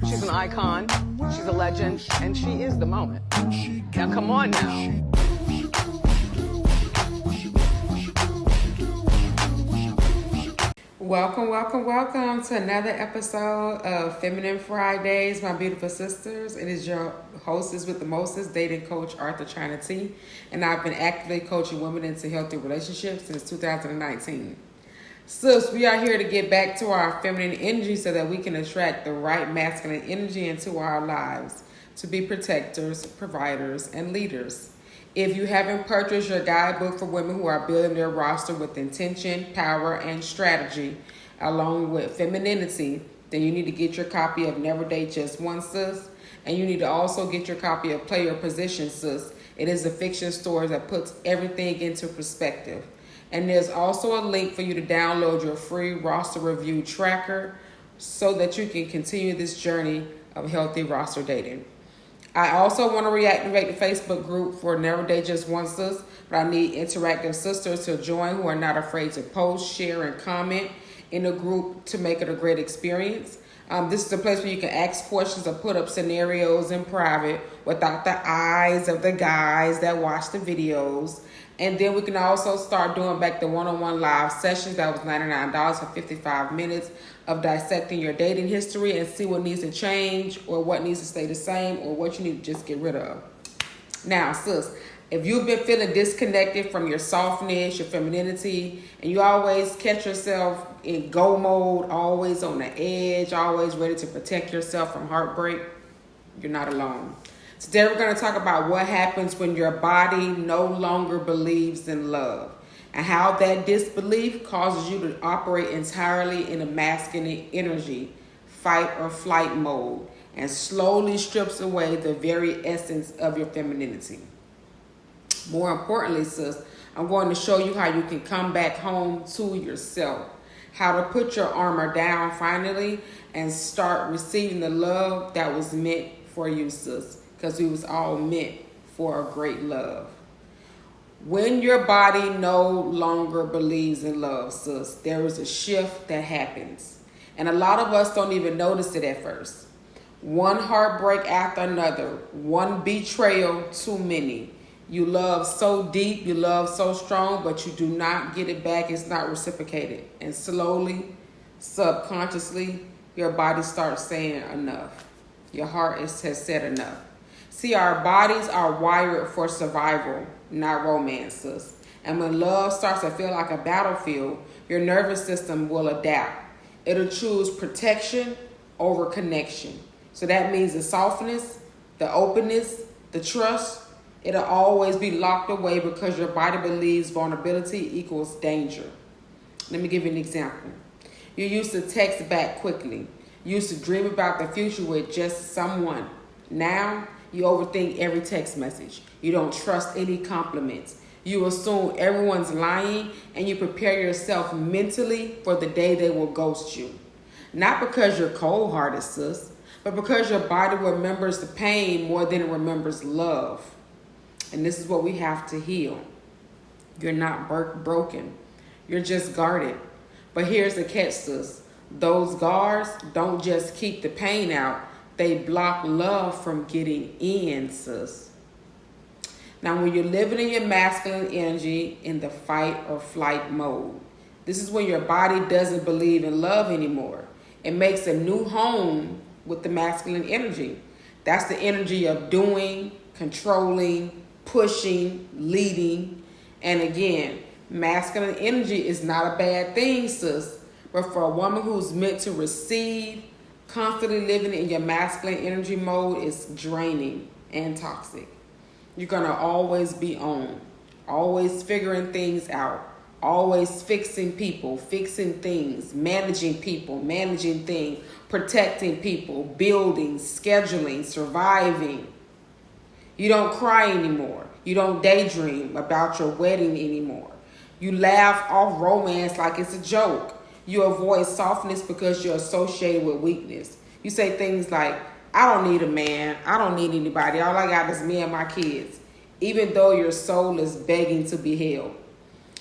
She's an icon, she's a legend, and she is the moment. Now come on now. Welcome to another episode of Feminine Fridays, my beautiful sisters. It is your hostess with the mostest, dating coach Arthur China T, and I've been actively coaching women into healthy relationships since 2019. Sis, we are here to get back to our feminine energy so that we can attract the right masculine energy into our lives to be protectors, providers, and leaders. If you haven't purchased your guidebook for women who are building their roster with intention, power, and strategy, along with femininity, then you need to get your copy of Never Date Just One, sis. And you need to also get your copy of Play Your Position, sis. It is a fiction story that puts everything into perspective. And there's also a link for you to download your free roster review tracker so that you can continue this journey of healthy roster dating. I also want to reactivate the Facebook group for Never Date Just One, sis, but I need interactive sisters to join who are not afraid to post, share, and comment in the group to make it a great experience. This is a place where you can ask questions or put up scenarios in private without the eyes of the guys that watch the videos. And then we can also start doing back the one-on-one live sessions. That was $99 for 55 minutes of dissecting your dating history and see what needs to change or what needs to stay the same or what you need to just get rid of. Now, sis, if you've been feeling disconnected from your softness, your femininity, and you always catch yourself in go mode, always on the edge, always ready to protect yourself from heartbreak, you're not alone. Today we're going to talk about what happens when your body no longer believes in love and how that disbelief causes you to operate entirely in a masculine energy, fight or flight mode, and slowly strips away the very essence of your femininity. More importantly, sis, I'm going to show you how you can come back home to yourself, how to put your armor down finally and start receiving the love that was meant for you, sis. Because we was all meant for a great love. When your body no longer believes in love, sis, there is a shift that happens. And a lot of us don't even notice it at first. One heartbreak after another, one betrayal too many. You love so deep, you love so strong, but you do not get it back. It's not reciprocated. And slowly, subconsciously, your body starts saying enough. Your heart has said enough. See, our bodies are wired for survival, not romances. And when love starts to feel like a battlefield, your nervous system will adapt. It'll choose protection over connection. So that means the softness, the openness, the trust, it'll always be locked away because your body believes vulnerability equals danger. Let me give you an example. You used to text back quickly. You used to dream about the future with just someone. Now, you overthink every text message. You don't trust any compliments. You assume everyone's lying, and you prepare yourself mentally for the day they will ghost you. Not because you're cold-hearted, sis, but because your body remembers the pain more than it remembers love. And this is what we have to heal. You're not broken. You're just guarded. But here's the catch, sis. Those guards don't just keep the pain out. They block love from getting in, sis. Now, when you're living in your masculine energy in the fight or flight mode, this is when your body doesn't believe in love anymore. It makes a new home with the masculine energy. That's the energy of doing, controlling, pushing, leading. And again, masculine energy is not a bad thing, sis. But for a woman who's meant to receive, constantly living in your masculine energy mode is draining and toxic. You're going to always be on, always figuring things out, always fixing people, fixing things, managing people, managing things, protecting people, building, scheduling, surviving. You don't cry anymore. You don't daydream about your wedding anymore. You laugh off romance like it's a joke. You avoid softness because you're associated with weakness. You say things like, I don't need a man. I don't need anybody. All I got is me and my kids. Even though your soul is begging to be held.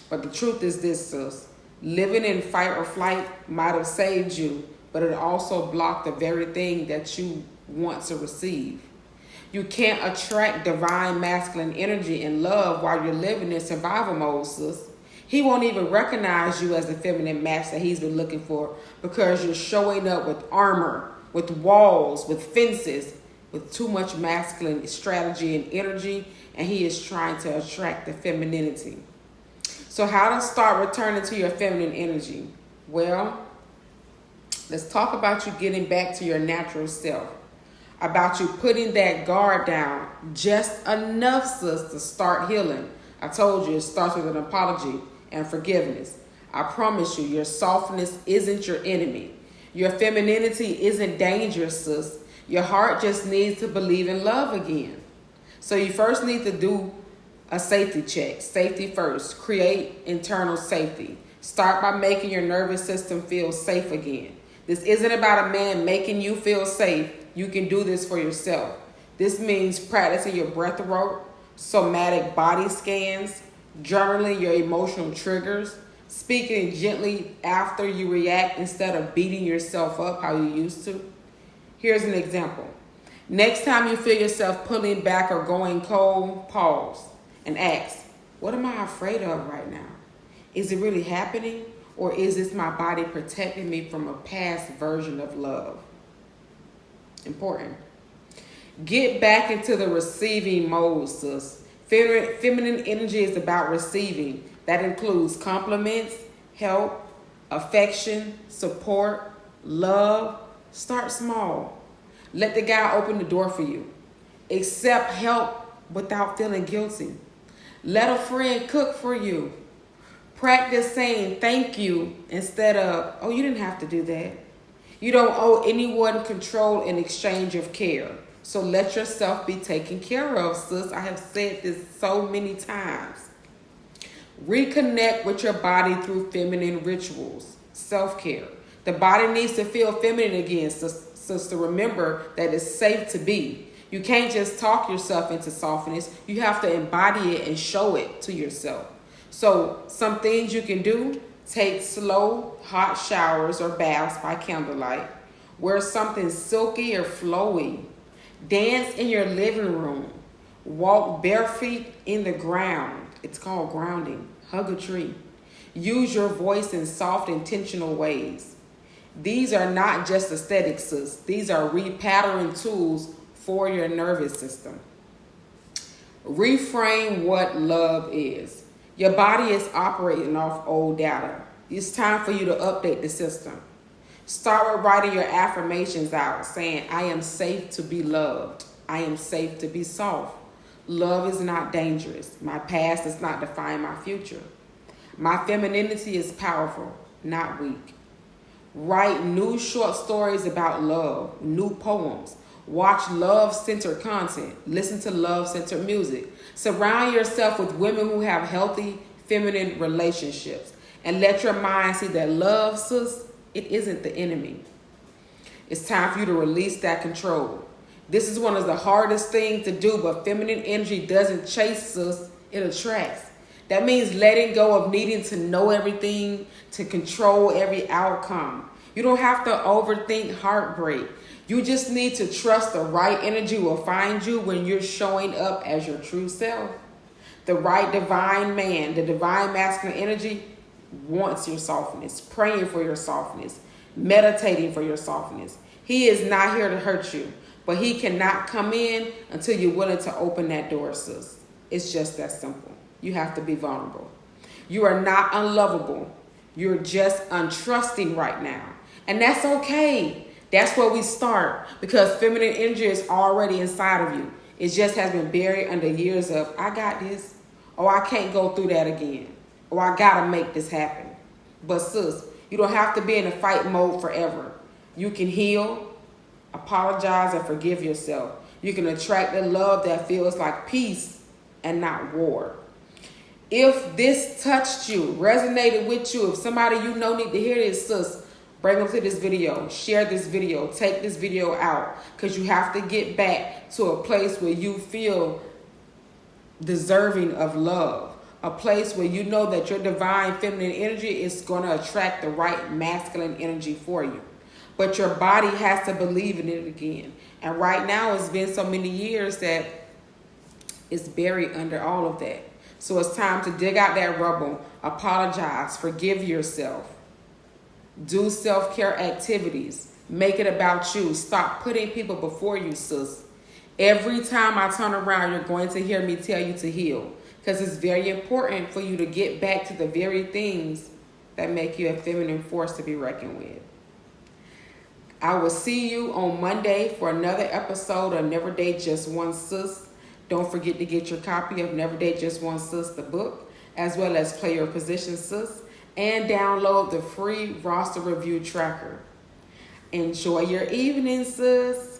But the truth is this, sis. Living in fight or flight might have saved you, but it also blocks the very thing that you want to receive. You can't attract divine masculine energy and love while you're living in survival mode, sis. He won't even recognize you as the feminine match that he's been looking for because you're showing up with armor, with walls, with fences, with too much masculine strategy and energy, and he is trying to attract the femininity. So how to start returning to your feminine energy? Well, let's talk about you getting back to your natural self. About you putting that guard down just enough, sis, to start healing. I told you it starts with an apology and forgiveness. I promise you, your softness isn't your enemy. Your femininity isn't dangerous, sis. Your heart just needs to believe in love again. So you first need to do a safety check. Safety first. Create internal safety. Start by making your nervous system feel safe again. This isn't about a man making you feel safe. You can do this for yourself. This means practicing your breath work, somatic body scans, journaling your emotional triggers, speaking gently after you react instead of beating yourself up how you used to. Here's an example. Next time you feel yourself pulling back or going cold, pause and ask, what am I afraid of right now? Is it really happening? Or is this my body protecting me from a past version of love? Important. Get back into the receiving mode, sis. Feminine energy is about receiving. That includes compliments, help, affection, support, love. Start small. Let the guy open the door for you. Accept help without feeling guilty. Let a friend cook for you. Practice saying thank you instead of, oh, you didn't have to do that. You don't owe anyone control in exchange of care. So let yourself be taken care of, sis. I have said this so many times. Reconnect with your body through feminine rituals, self-care. The body needs to feel feminine again, sis, to remember that it's safe to be. You can't just talk yourself into softness. You have to embody it and show it to yourself. So some things you can do: take slow, hot showers or baths by candlelight. Wear something silky or flowy. Dance in your living room. Walk barefoot in the ground. It's called grounding. Hug a tree. Use your voice in soft, intentional ways. These are not just aesthetics, sis. These are repattering tools for your nervous system. Reframe what love is. Your body is operating off old data. It's time for you to update the system. Start with writing your affirmations out, saying, I am safe to be loved. I am safe to be soft. Love is not dangerous. My past does not define my future. My femininity is powerful, not weak. Write new short stories about love, new poems. Watch love-centered content. Listen to love-centered music. Surround yourself with women who have healthy feminine relationships. And let your mind see that love, sis, it isn't the enemy. It's time for you to release that control. This is one of the hardest things to do, but feminine energy doesn't chase, sis. It attracts. That means letting go of needing to know everything, to control every outcome. You don't have to overthink heartbreak. You just need to trust the right energy will find you when you're showing up as your true self. The right divine man, the divine masculine energy wants your softness, praying for your softness, meditating for your softness. He is not here to hurt you, but he cannot come in until you're willing to open that door, sis. It's just that simple. You have to be vulnerable. You are not unlovable. You're just untrusting right now. And that's okay. That's where we start, because feminine energy is already inside of you. It just has been buried under years of, I got this, or I can't go through that again, or I gotta make this happen. But sis, you don't have to be in a fight mode forever. You can heal, apologize, and forgive yourself. You can attract the love that feels like peace and not war. If this touched you, resonated with you, if somebody you know need to hear this, sis, bring them to this video, share this video, take this video out, because you have to get back to a place where you feel deserving of love, a place where you know that your divine feminine energy is going to attract the right masculine energy for you. but your body has to believe in it again. And right now, it's been so many years that it's buried under all of that. So it's time to dig out that rubble, apologize, forgive yourself, do self-care activities, make it about you. Stop putting people before you, sis. Every time I turn around, you're going to hear me tell you to heal, because it's very important for you to get back to the very things that make you a feminine force to be reckoned with. I will see you on Monday for another episode of Never Date Just One Sis. Don't forget to get your copy of Never Date Just One Sis, the book, as well as Play Your Position, Sis, and download the free roster review tracker. Enjoy your evening, sis.